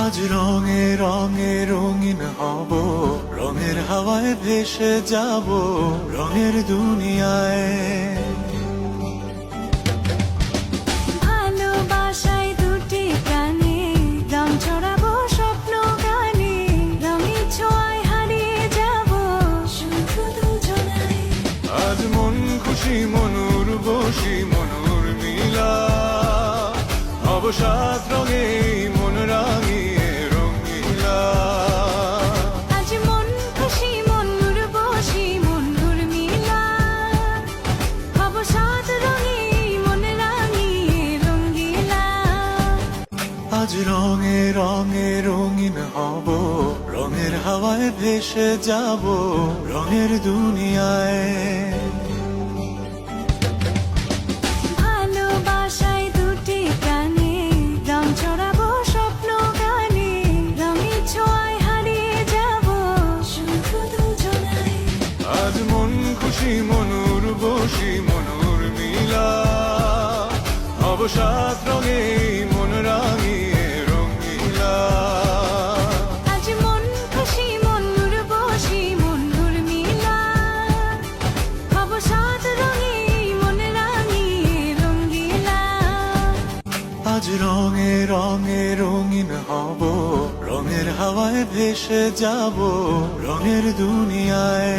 আজ রঙে রঙে রঙিন হব, রঙের হাওয়ায় ভেসে যাব রঙের দুনিয়ায়। ভালোবাসায় দুটি প্রাণে রং ছড়াবো স্বপ্ন গানে, রঙের ছোঁয়ায় হারিয়ে যাব শুধু দুজনায়। আজ মন খুশি মনুর বসি মনুর মিলা, অবসাদ রঙে মন রাঙিয়ে রঙিলা। আজ মন খুশি মনুর বসি মনুর মিলা, অবসাদ রঙে মন রাঙিয়ে রঙ্গিলা। আজ রঙে রঙে রঙিন হব, রঙের হাওয়ায় ভেসে যাব রঙের দুনিয়ায়। ভালোবাসায় দুটি প্রাণে রং ছড়াবো স্বপ্ন গানে, রঙের ছোঁয়ায় হারিয়ে যাব শুধু দুজনায়। আজ মন খুশি মনুর বসি মনুর মিলা, অবসাদ রঙে মন রাঙিয়ে রঙিলা। আজ মন খুশি মনুর বসি মনুর মিলা, অবসাদ রঙে মন রাঙিয়ে রঙ্গিলা। আজ রঙে রঙে রঙিন হব, রঙের হাওয়ায় ভেসে যাব রঙের দুনিয়ায়।